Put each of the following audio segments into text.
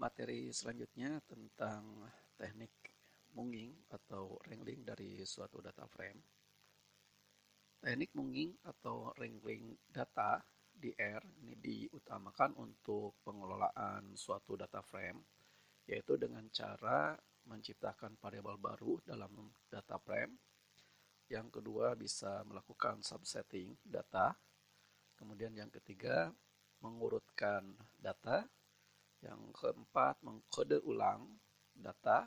Materi selanjutnya tentang teknik munging atau wrangling dari suatu data frame. Teknik munging atau wrangling data di R ini diutamakan untuk pengelolaan suatu data frame, yaitu dengan cara menciptakan variabel baru dalam data frame. Yang kedua bisa melakukan subsetting data. Kemudian yang ketiga mengurutkan data. Yang keempat, mengkode ulang data.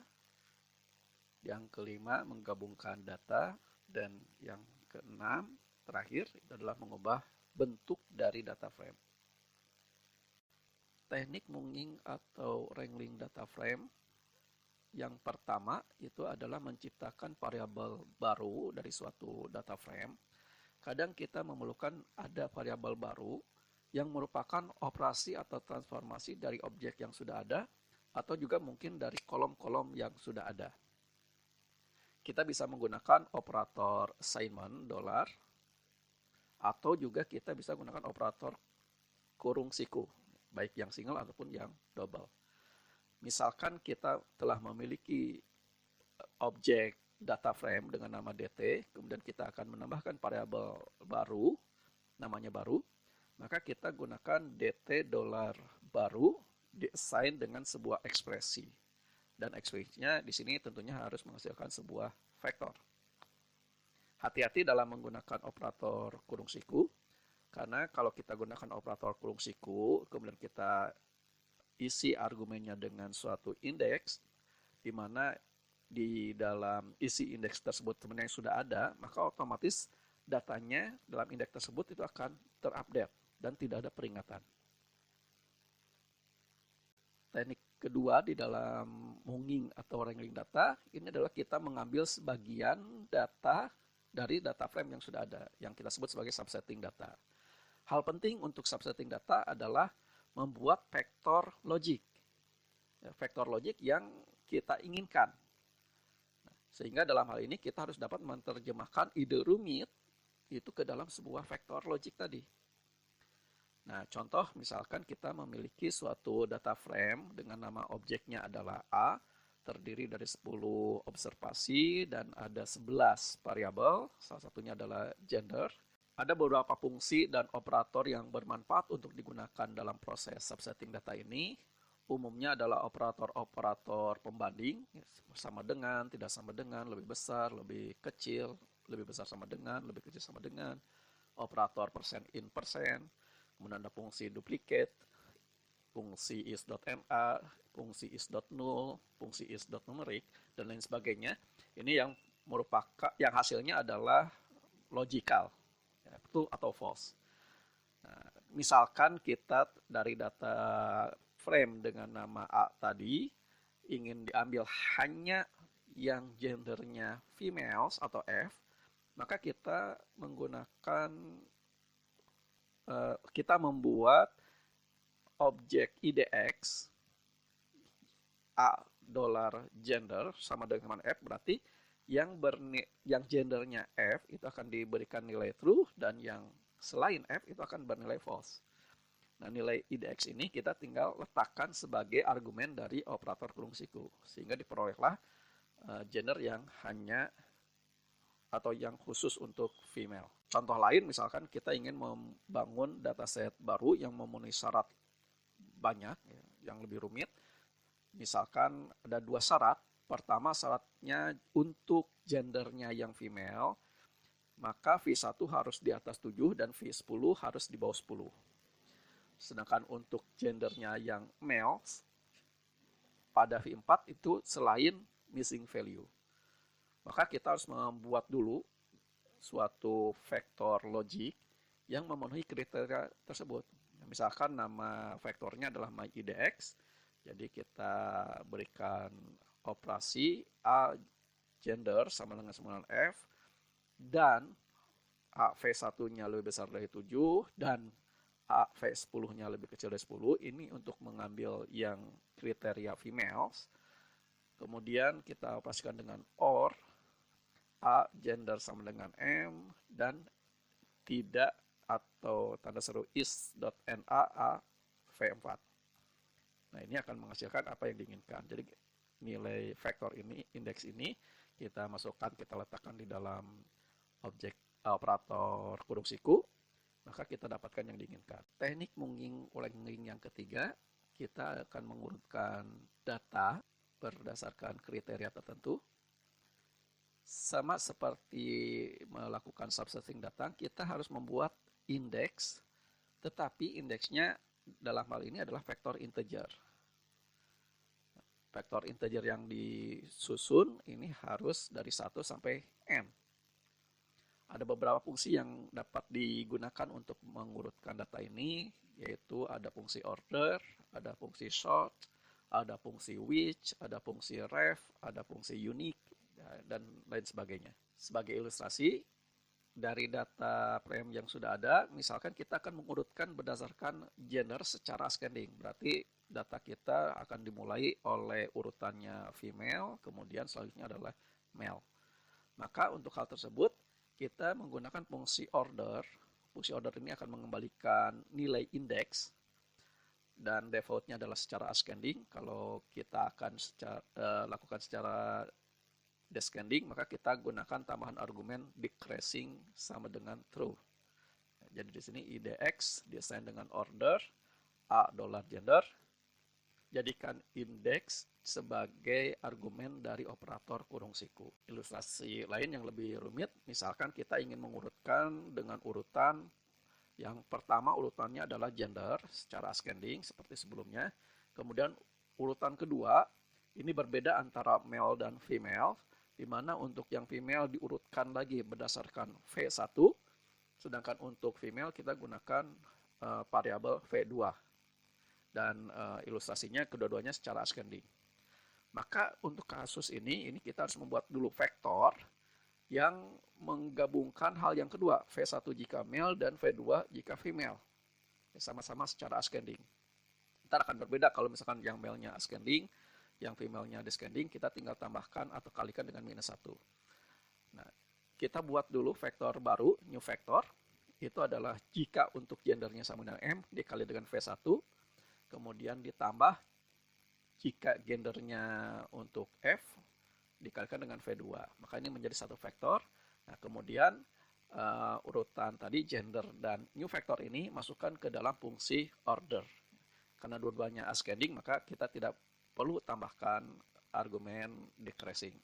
Yang kelima, menggabungkan data. Dan yang keenam, terakhir, itu adalah mengubah bentuk dari data frame. Teknik munging atau wrangling data frame yang pertama itu adalah menciptakan variabel baru dari suatu data frame. Kadang kita memerlukan ada variabel baru yang merupakan operasi atau transformasi dari objek yang sudah ada, atau juga mungkin dari kolom-kolom yang sudah ada. Kita bisa menggunakan operator assignment $, atau juga kita bisa menggunakan operator kurung siku, baik yang single ataupun yang double. Misalkan kita telah memiliki objek data frame dengan nama dt, kemudian kita akan menambahkan variabel baru, namanya baru, maka kita gunakan dt $baru di-assign dengan sebuah ekspresi. Dan ekspresinya di sini tentunya harus menghasilkan sebuah vektor. Hati-hati dalam menggunakan operator kurung siku, karena kalau kita gunakan operator kurung siku, kemudian kita isi argumennya dengan suatu indeks, di mana di dalam isi indeks tersebut sebenarnya sudah ada, maka otomatis datanya dalam indeks tersebut itu akan terupdate dan tidak ada peringatan. Teknik kedua di dalam munging atau wrangling data, ini adalah kita mengambil sebagian data dari data frame yang sudah ada, yang kita sebut sebagai subsetting data. Hal penting untuk subsetting data adalah membuat vektor logik. Vektor logik yang kita inginkan. Sehingga dalam hal ini kita harus dapat menerjemahkan ide rumit itu ke dalam sebuah vektor logik tadi. Nah, contoh misalkan kita memiliki suatu data frame dengan nama objeknya adalah A, terdiri dari 10 observasi dan ada 11 variabel, salah satunya adalah gender. Ada beberapa fungsi dan operator yang bermanfaat untuk digunakan dalam proses subsetting data ini. Umumnya adalah operator-operator pembanding, sama dengan, tidak sama dengan, lebih besar, lebih kecil, lebih besar sama dengan, lebih kecil sama dengan, operator persen in persen, kemudian ada fungsi duplicate, fungsi is.ma, fungsi is.null, fungsi is.numeric, dan lain sebagainya. Ini yang merupakan yang hasilnya adalah logical, true atau false. Nah, misalkan kita dari data frame dengan nama A tadi ingin diambil hanya yang gendernya females atau F, maka kita menggunakan kita membuat objek IDX A $gender sama dengan F, berarti yang gendernya F itu akan diberikan nilai true dan yang selain F itu akan bernilai false. Nah, nilai IDX ini kita tinggal letakkan sebagai argumen dari operator kurung siku, sehingga diperolehlah gender yang hanya atau yang khusus untuk female. Contoh lain, misalkan kita ingin membangun dataset baru yang memenuhi syarat banyak, yang lebih rumit. Misalkan ada 2 syarat. Pertama, syaratnya untuk gendernya yang female, maka V1 harus di atas 7 dan V10 harus di bawah 10. Sedangkan untuk gendernya yang male, pada V4 itu selain missing value. Maka kita harus membuat dulu suatu vektor logik yang memenuhi kriteria tersebut. Misalkan nama vektornya adalah myIDX, jadi kita berikan operasi A gender sama dengan 9F, dan A V1-nya lebih besar dari 7, dan A V10-nya lebih kecil dari 10, ini untuk mengambil yang kriteria females. Kemudian kita operasikan dengan OR, A gender sama dengan M, dan tidak atau tanda seru is.na A V4. Nah, ini akan menghasilkan apa yang diinginkan. Jadi nilai vektor ini, indeks ini kita masukkan, kita letakkan di dalam objek operator kurung siku, maka kita dapatkan yang diinginkan. Teknik Munging-Wrangling yang ketiga, kita akan mengurutkan data berdasarkan kriteria tertentu. Sama seperti melakukan subsetting data, kita harus membuat indeks, tetapi indeksnya dalam hal ini adalah vektor integer. Vektor integer yang disusun ini harus dari 1 sampai n. Ada beberapa fungsi yang dapat digunakan untuk mengurutkan data ini, yaitu ada fungsi order, ada fungsi sort, ada fungsi which, ada fungsi ref, ada fungsi unique, dan lain sebagainya. Sebagai ilustrasi, dari data frame yang sudah ada, misalkan kita akan mengurutkan berdasarkan gender secara ascending. Berarti data kita akan dimulai oleh urutannya female, kemudian selanjutnya adalah male. Maka untuk hal tersebut, kita menggunakan fungsi order. Fungsi order ini akan mengembalikan nilai indeks, dan defaultnya adalah secara ascending. Kalau kita akan lakukan secara descending, maka kita gunakan tambahan argumen decreasing sama dengan true. Jadi di sini IDX desain dengan order A $gender, jadikan indeks sebagai argumen dari operator kurung siku. Ilustrasi lain yang lebih rumit, misalkan kita ingin mengurutkan dengan urutan yang pertama, urutannya adalah gender secara ascending seperti sebelumnya. Kemudian urutan kedua, ini berbeda antara male dan female, di mana untuk yang female diurutkan lagi berdasarkan V1, sedangkan untuk female kita gunakan variabel V2. Dan ilustrasinya kedua-duanya secara ascending. Maka untuk kasus ini kita harus membuat dulu vektor yang menggabungkan hal yang kedua, V1 jika male dan V2 jika female. Sama-sama secara ascending. Ntar akan berbeda kalau misalkan yang male-nya ascending, yang female-nya descending, kita tinggal tambahkan atau kalikan dengan -1. Nah, kita buat dulu vektor baru, new vector. Itu adalah jika untuk gendernya sama dengan M, dikali dengan V1. Kemudian ditambah jika gendernya untuk F, dikalikan dengan V2. Maka ini menjadi satu vektor. Nah, kemudian urutan tadi, gender dan new vector ini masukkan ke dalam fungsi order. Karena dua-duanya ascending, maka kita tidak perlu tambahkan argumen decreasing.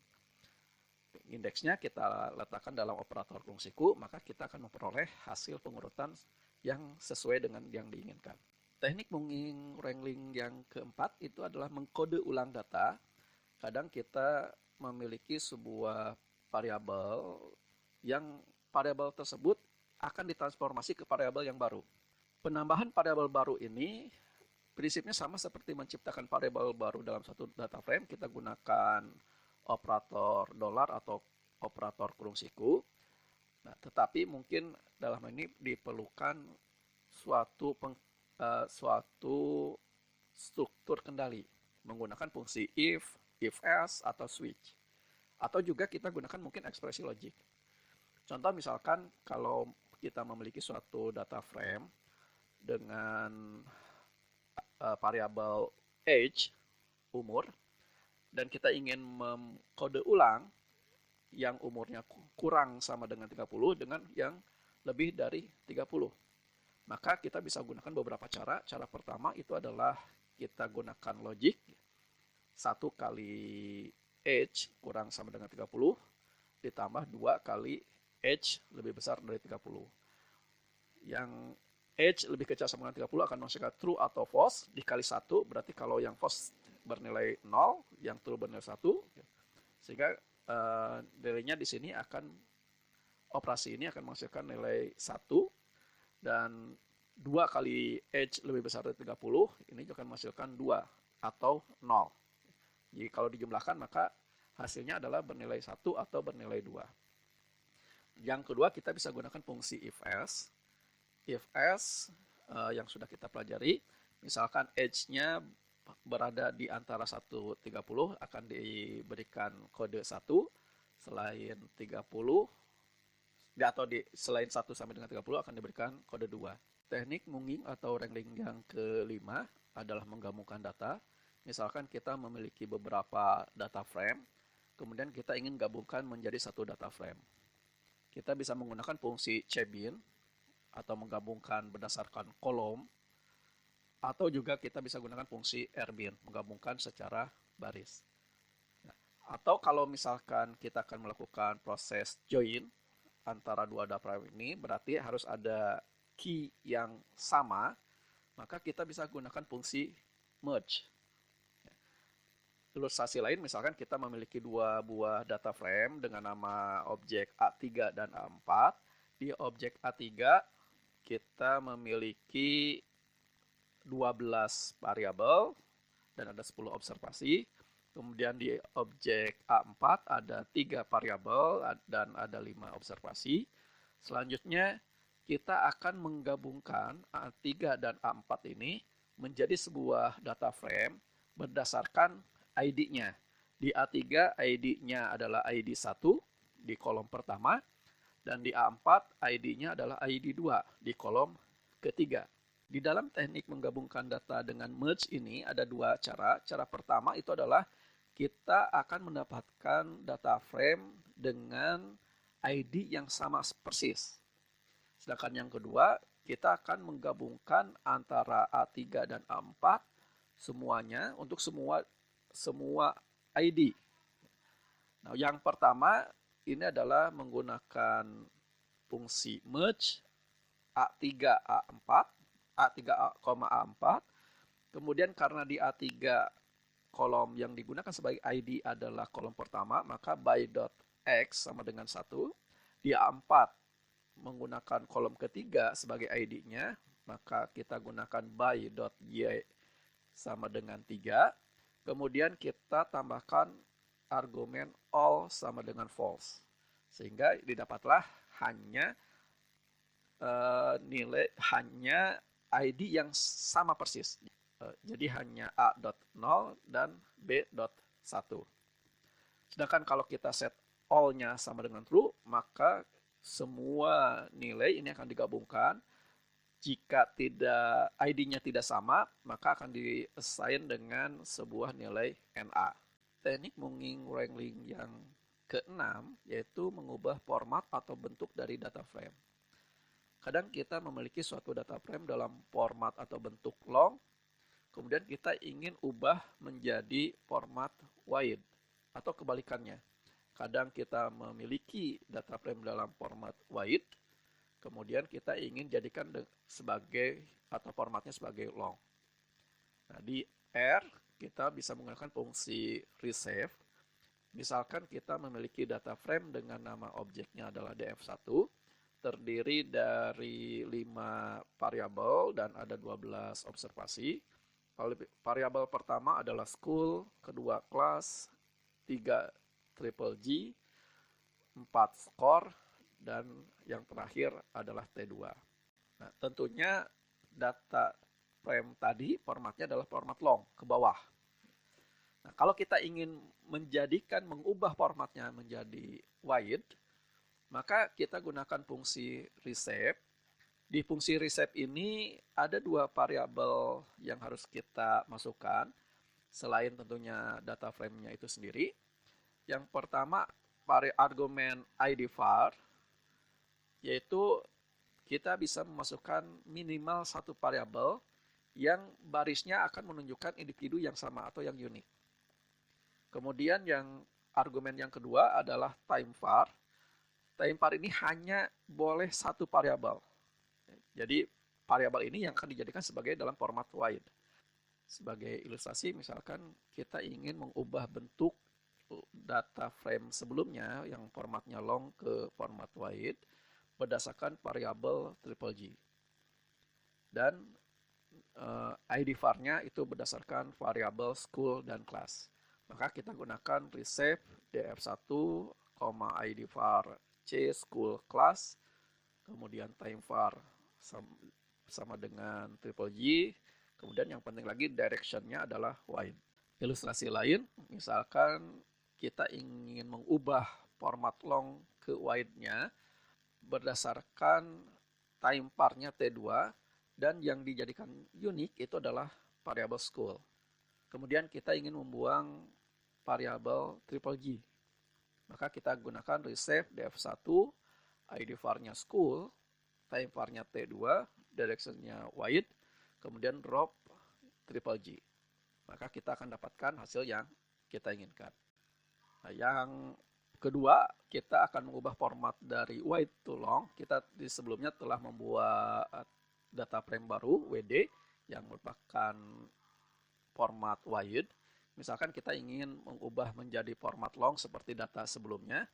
Indeksnya kita letakkan dalam operator kurung siku, maka kita akan memperoleh hasil pengurutan yang sesuai dengan yang diinginkan. Teknik Munging-Wrangling yang keempat itu adalah mengkode ulang data. Kadang kita memiliki sebuah variabel yang variabel tersebut akan ditransformasi ke variabel yang baru. Penambahan variabel baru ini prinsipnya sama seperti menciptakan variabel baru dalam satu data frame. Kita gunakan operator $ atau operator kurung siku. Nah, tetapi mungkin dalam ini diperlukan suatu struktur kendali menggunakan fungsi if else, atau switch. Atau juga kita gunakan mungkin ekspresi logik. Contoh misalkan kalau kita memiliki suatu data frame dengan variabel age, umur, dan kita ingin mengkode ulang yang umurnya kurang sama dengan 30 dengan yang lebih dari 30. Maka kita bisa gunakan beberapa cara. Cara pertama itu adalah kita gunakan logic 1 kali age kurang sama dengan 30 ditambah 2 kali age lebih besar dari 30. Yang age lebih kecil sama dengan 30 akan menghasilkan true atau false dikali 1, berarti kalau yang false bernilai 0, yang true bernilai 1, sehingga nilainya di sini akan, operasi ini akan menghasilkan nilai 1, dan 2 kali age lebih besar dari 30, ini akan menghasilkan 2 atau 0. Jadi kalau dijumlahkan maka hasilnya adalah bernilai 1 atau bernilai 2. Yang kedua, kita bisa gunakan fungsi if else. If else yang sudah kita pelajari, misalkan age-nya berada di antara 1-30 akan diberikan kode 1, selain 30 atau selain 1 sampai dengan 30 akan diberikan kode 2. Teknik Munging atau wrangling yang kelima adalah menggabungkan data. Misalkan kita memiliki beberapa data frame, kemudian kita ingin gabungkan menjadi satu data frame. Kita bisa menggunakan fungsi cbin atau menggabungkan berdasarkan kolom, atau juga kita bisa gunakan fungsi rbin, menggabungkan secara baris. Atau kalau misalkan kita akan melakukan proses join antara dua data frame ini, berarti harus ada key yang sama, maka kita bisa gunakan fungsi merge. Ilustrasi lain, misalkan kita memiliki dua buah data frame dengan nama objek A3 dan A4. Di objek A3 kita memiliki 12 variabel dan ada 10 observasi. Kemudian di objek A4 ada 3 variabel dan ada 5 observasi. Selanjutnya kita akan menggabungkan A3 dan A4 ini menjadi sebuah data frame berdasarkan ID-nya. Di A3 ID-nya adalah ID 1 di kolom pertama, dan di A4 ID-nya adalah ID 2 di kolom ketiga. Di dalam teknik menggabungkan data dengan merge ini ada dua cara. Cara pertama itu adalah kita akan mendapatkan data frame dengan ID yang sama persis. Sedangkan yang kedua, kita akan menggabungkan antara A3 dan A4 semuanya untuk semua ID. Nah, yang pertama ini adalah menggunakan fungsi merge A3 A4, A3 A4. Kemudian karena di A3 kolom yang digunakan sebagai ID adalah kolom pertama, maka by.x sama dengan 1. Di A4 menggunakan kolom ketiga sebagai ID-nya, maka kita gunakan by.y sama dengan 3. Kemudian kita tambahkan argumen all sama dengan false. Sehingga didapatlah hanya hanya ID yang sama persis. Jadi hanya A.0 dan B.1. Sedangkan kalau kita set all-nya sama dengan true, maka semua nilai ini akan digabungkan. Jika tidak ID-nya tidak sama, maka akan di-assign dengan sebuah nilai NA. Teknik Munging wrangling yang keenam yaitu mengubah format atau bentuk dari data frame. Kadang kita memiliki suatu data frame dalam format atau bentuk long, kemudian kita ingin ubah menjadi format wide atau kebalikannya. Kadang kita memiliki data frame dalam format wide, kemudian kita ingin jadikan sebagai atau formatnya sebagai long. Nah, di R kita bisa menggunakan fungsi resave. Misalkan kita memiliki data frame dengan nama objeknya adalah df1, terdiri dari 5 variabel dan ada 12 observasi. Variabel pertama adalah school, kedua class, 3 triple G, 4 score, dan yang terakhir adalah T2. Nah, tentunya data frame tadi formatnya adalah format long, ke bawah. Nah, kalau kita ingin mengubah formatnya menjadi wide, maka kita gunakan fungsi reshape. Di fungsi reshape ini ada 2 variabel yang harus kita masukkan, selain tentunya data frame-nya itu sendiri. Yang pertama, argumen ID var, yaitu kita bisa memasukkan minimal 1 variabel yang barisnya akan menunjukkan individu yang sama atau yang unik. Kemudian argumen yang kedua adalah time var. Time var ini hanya boleh 1 variabel. Jadi variabel ini yang akan dijadikan sebagai dalam format wide. Sebagai ilustrasi, misalkan kita ingin mengubah bentuk data frame sebelumnya yang formatnya long ke format wide berdasarkan variabel triple G. Dan ID var-nya itu berdasarkan variabel school dan class. Maka kita gunakan resave df1, ID var c school class, kemudian time var sama dengan triple G, kemudian yang penting lagi direction-nya adalah wide. Ilustrasi lain, misalkan kita ingin mengubah format long ke wide-nya berdasarkan time var-nya T2, Dan yang dijadikan unik itu adalah variabel school. Kemudian kita ingin membuang variabel triple G. Maka kita gunakan receive df1, id var-nya school, time var-nya t2, direction-nya wide, kemudian drop triple G. Maka kita akan dapatkan hasil yang kita inginkan. Nah, yang kedua, kita akan mengubah format dari wide to long. Kita di sebelumnya telah membuat data frame baru, WD, yang merupakan format wide. Misalkan kita ingin mengubah menjadi format long seperti data sebelumnya,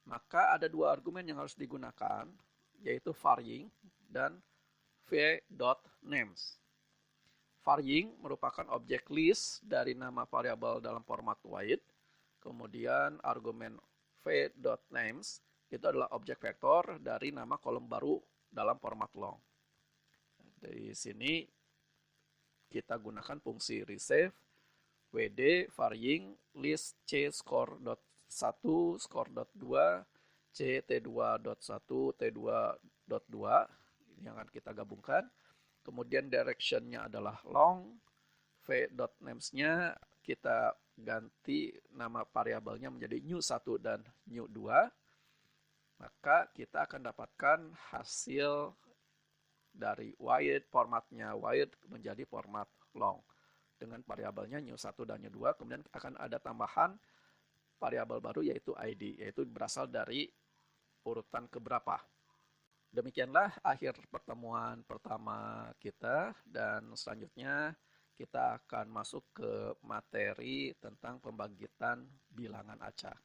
maka ada dua argumen yang harus digunakan, yaitu varying dan v.names. Varying merupakan objek list dari nama variabel dalam format wide. Kemudian argumen v.names itu adalah objek vektor dari nama kolom baru dalam format long. Dari sini kita gunakan fungsi receive wd varying list c score.1 score.2 c t2.1 t2.2 ini yang akan kita gabungkan. Kemudian direction-nya adalah long, v.names-nya kita ganti nama variabelnya menjadi new1 dan new2. Maka kita akan dapatkan hasil dari wide, formatnya wide menjadi format long dengan variabelnya new1 dan new2. Kemudian akan ada tambahan variabel baru yaitu id, yaitu berasal dari urutan keberapa. Demikianlah akhir pertemuan pertama kita, dan selanjutnya kita akan masuk ke materi tentang pembangkitan bilangan acak.